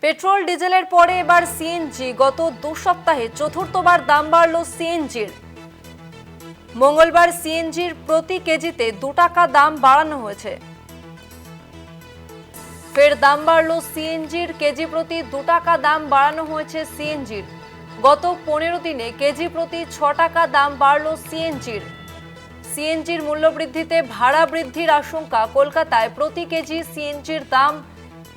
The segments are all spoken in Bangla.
পেট্রোল ডিজেলের পরে এবার সিএনজি। গত 2 সপ্তাহে চতুর্থবার দাম বাড়ল সিএনজির। মঙ্গলবার সিএনজির প্রতি কেজিতে 2 টাকা দাম বাড়ানো হয়েছে। ফের দাম বাড়ল সিএনজির। কেজি প্রতি 2 টাকা দাম বাড়ানো হয়েছে সিএনজির। গত 15 দিনে কেজি প্রতি 6 টাকা দাম বাড়ল সিএনজির। সিএনজির মূল্যবৃদ্ধিতে ভাড়া বৃদ্ধির আশঙ্কা। কলকাতায় প্রতি কেজি সিএনজির দাম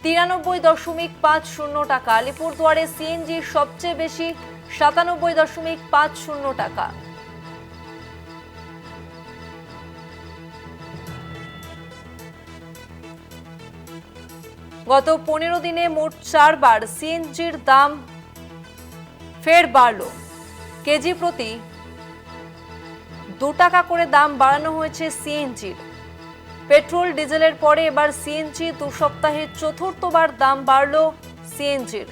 93.50 টাকা। আলিপুরদুয়ারে সিএনজি সবচেয়ে বেশি 97.50 টাকা। গত 15 দিনে মোট 4 বার সিএনজির দাম ফের বাড়ল। কেজি প্রতি 2 টাকা করে দাম বাড়ানো হয়েছে সিএনজির। পেট্রোল ডিজেলের পরে এবার সিএনজি 2 সপ্তাহে চতুর্থবার দাম বাড়ল সিএনজির।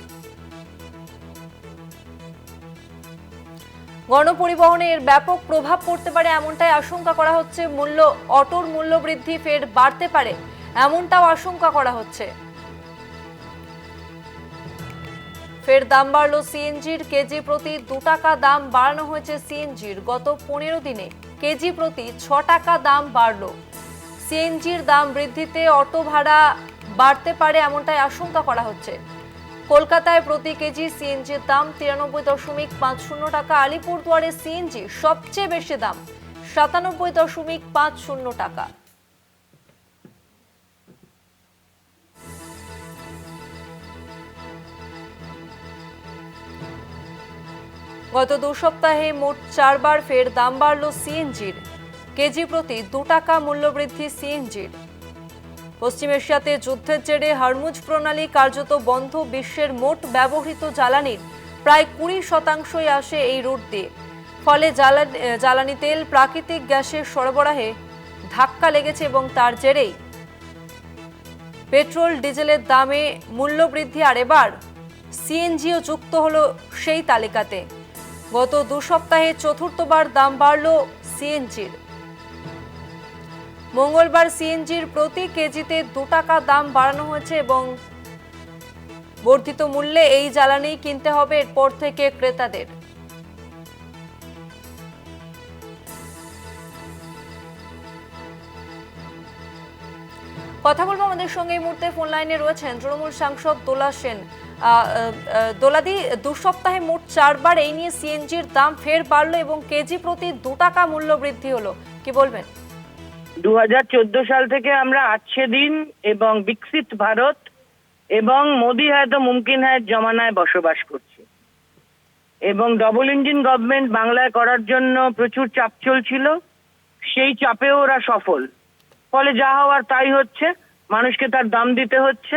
গণপরিবহনে এর ব্যাপক প্রভাব পড়তে পারে এমনটাই আশঙ্কা করা হচ্ছে। অটোর মূল্য বৃদ্ধি ফের বাড়তে পারে এমনটাও আশঙ্কা করা হচ্ছে। ফের দাম বাড়ল সিএনজির। কেজি প্রতি 2 টাকা দাম বাড়ানো হয়েছে সিএনজির। গত 15 দিনে কেজি প্রতি 6 টাকা দাম বাড়ল। সিএনজির দাম বৃদ্ধিতে অটো ভাড়া বাড়তে পারে এমনটাই আশঙ্কা করা হচ্ছে। কলকাতায় প্রতি কেজি সিএনজির দাম 93.50 টাকা। আলিপুরদুয়ারে সিএনজি সবচেয়ে বেশি দাম 97.50 টাকা। গত 2 সপ্তাহে মোট 4 বার ফের দাম বাড়ল সিএনজির। কেজি প্রতি 2 টাকা মূল্যবৃদ্ধি সিএনজির। পশ্চিম এশিয়াতে যুদ্ধের জেরে হরমুজ প্রণালী কার্যত বন্ধ। বিশ্বের মোট ব্যবহৃত জ্বালানির প্রায় 20% আসে এই রুট দিয়ে। ফলে জ্বালানি তেল, প্রাকৃতিক গ্যাসের সরবরাহে ধাক্কা লেগেছে এবং তার জেরেই পেট্রোল ডিজেলের দামে মূল্যবৃদ্ধি। আর এবার সিএনজিও যুক্ত হলো সেই তালিকাতে। গত 2 সপ্তাহে চতুর্থবার দাম বাড়ল সিএনজির। মঙ্গলবার সিএনজির প্রতি কেজিতে 2 টাকা দাম বাড়ানো হয়েছে এবং বর্ধিত মূল্যে এই জ্বালানি কিনতে হবে এরপর থেকে ক্রেতাদের। কথা বলবো আমাদের সঙ্গে এই মুহূর্তে ফোন লাইনে রয়েছেন তৃণমূল সাংসদ দোলা সেন। দোলাদি, 2 সপ্তাহে মোট 4 বার এই নিয়ে সিএনজির দাম ফের বাড়লো এবং কেজি প্রতি 2 টাকা মূল্য বৃদ্ধি হলো, কি বলবেন? 2014 সাল থেকে আমরা আচ্ছে দিন এবং বিকশিত ভারত এবং মোদি হ্যায় তো মুমকিন হ্যায় জমানায় বসবাস করছি এবং ডবল ইঞ্জিন গভর্নমেন্ট বাংলায় করার জন্য প্রচুর চাপ চলছিল। সেই চাপেও ওরা সফল। ফলে যা হওয়ার তাই হচ্ছে, মানুষকে তার দাম দিতে হচ্ছে।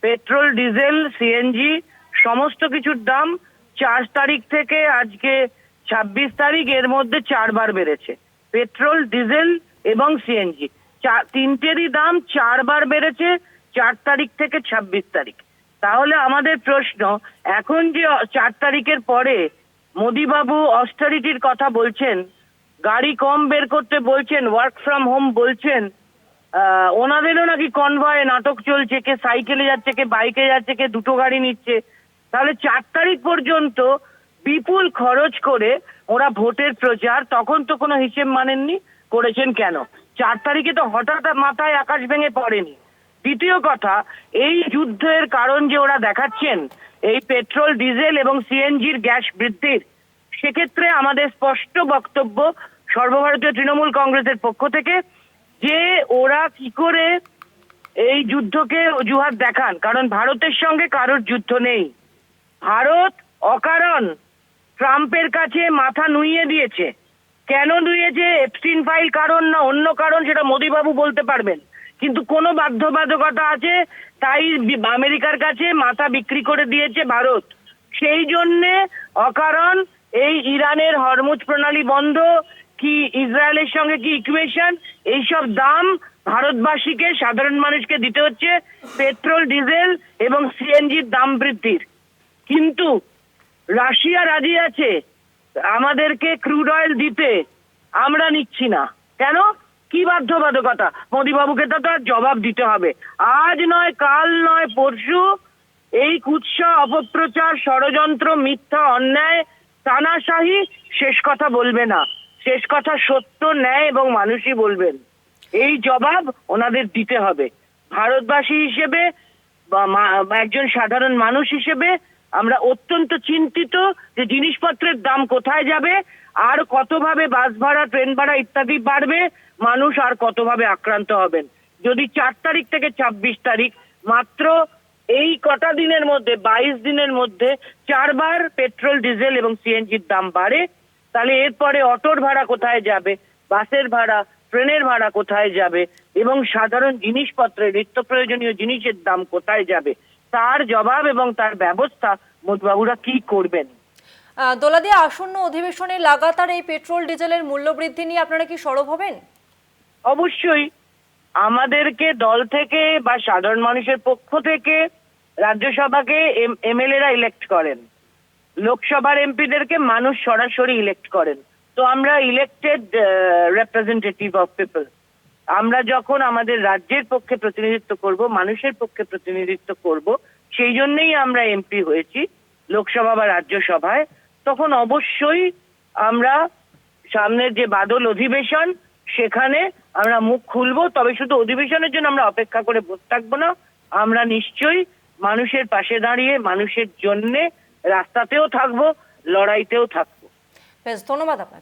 পেট্রোল, ডিজেল, সিএনজি সমস্ত কিছুর দাম 4 তারিখ থেকে আজকে 26 তারিখ এর মধ্যে 4 বার বেড়েছে। পেট্রোল, ডিজেল এবং সিএনজি তিনটেরই দাম 4 বার বেড়েছে 4 তারিখ থেকে 26 তারিখ। তাহলে আমাদের প্রশ্ন, এখন যে 4 তারিখের পরে মোদি বাবু অস্টারিটির কথা বলছেন, গাড়ি কম বের করতে বলছেন, ওয়ার্ক ফ্রম হোম বলছেন, ওনাদেরও নাকি কনভয়ে নাটক চলছে, কে সাইকেলে যাচ্ছে, কে বাইকে যাচ্ছে, কে দুটো গাড়ি নিচ্ছে। তাহলে 4 তারিখ পর্যন্ত বিপুল খরচ করে ওরা ভোটের প্রচার, তখন তো কোনো হিসেব মানেননি, করেছেন কেন? 4 তারিখে তো হঠাৎ মাথায় আকাশ ভেঙে পড়েনি। দ্বিতীয় কথা, এই যুদ্ধের কারণ যে ওরা দেখাচ্ছেন এই পেট্রোল, ডিজেল এবং সিএনজির গ্যাস বৃদ্ধির, সেক্ষেত্রে আমাদের স্পষ্ট বক্তব্য সর্বভারতীয় তৃণমূল কংগ্রেসের পক্ষ থেকে যে ওরা কি করে এই যুদ্ধকে অজুহাত দেখান। কারণ ভারতের সঙ্গে কারোর যুদ্ধ নেই। ভারত অকারণ ট্রাম্পের কাছে মাথা নুইয়ে দিয়েছে। কেন নুইয়েছে? এপস্টিন ফাইল কারণ না অন্য কারণ, সেটা মোদিবাবু বলতে পারবেন। কিন্তু কোনো বাধ্যবাধকতা আছে, তাই আমেরিকার কাছে মাথা বিক্রি করে দিয়েছে ভারত। সেই জন্যে অকারণ এই ইরানের হরমুজ প্রণালী বন্ধ, কি ইসরায়েলের সঙ্গে কি ইকুয়েশন, এইসব দাম ভারতবাসীকে, সাধারণ মানুষকে দিতে হচ্ছে পেট্রোল, ডিজেল এবং সিএনজির দাম বৃদ্ধির। কিন্তু রাশিয়া রাজি আছে আমাদেরকে ক্রুড অয়েল দিতে, আমরা নিচ্ছি না কেন? কি বাধ্যবাধকতা? মোদিবাবুকে তো তার জবাব দিতে হবে। আজ নয়, কাল নয়, পরশু এই কুৎসা, অপপ্রচার, ষড়যন্ত্র, মিথ্যা, অন্যায়, তানাশাহি শেষ কথা বলবে না। শেষ কথা সত্য, ন্যায় এবং মানুষই বলবেন। এই জবাব ওনাদের দিতে হবে। ভারতবাসী হিসেবে বা একজন সাধারণ মানুষ হিসেবে আমরা অত্যন্ত চিন্তিত যে জিনিসপত্রের দাম কোথায় যাবে, আর কতভাবে বাস ভাড়া, ট্রেন ভাড়া ইত্যাদি বাড়বে, মানুষ আর কতভাবে আক্রান্ত হবেন। যদি 4 তারিখ থেকে 26 তারিখ মাত্র এই কটা দিনের মধ্যে, 22 দিনের মধ্যে 4 বার পেট্রোল, ডিজেল এবং সিএনজির দাম বাড়ে, তাহলে এরপরে অটোর ভাড়া কোথায় যাবে, বাসের ভাড়া, ট্রেনের ভাড়া কোথায় যাবে এবং সাধারণ জিনিসপত্রের, নিত্য প্রয়োজনীয় জিনিসের দাম কোথায় যাবে, তার জবাব এবং তার ব্যবস্থা মোদিবাবুরা কি করবেন। দোলাদিয়া, আসন্ন অধিবেশনে লাগাতার এই পেট্রোল ডিজেলের মূল্য বৃদ্ধি নিয়ে আপনারা কি সরব হবেন? অবশ্যই আমাদেরকে দল থেকে বা সাধারণ মানুষের পক্ষ থেকে রাজ্যসভাকে এমএলএরা ইলেক্ট করেন, লোকসভার এমপিদেরকে মানুষ সরাসরি ইলেক্ট করেন। তো আমরা ইলেক্টেড রিপ্রেজেন্টেটিভ অফ পিপল। আমরা যখন আমাদের রাজ্যের পক্ষে প্রতিনিধিত্ব করব, মানুষের পক্ষে প্রতিনিধিত্ব করব, সেই জন্যই আমরা এমপি হয়েছি লোকসভা বা রাজ্যসভায়। তখন অবশ্যই আমরা সামনের যে বাদল অধিবেশন, সেখানে আমরা মুখ খুলবো। তবে শুধু অধিবেশনের জন্য আমরা অপেক্ষা করে বসে থাকবো না, আমরা নিশ্চয়ই মানুষের পাশে দাঁড়িয়ে মানুষের জন্যে রাস্তাতেও থাকবো, লড়াইতেও থাকবো। বেশ, ধন্যবাদ আপনাকে।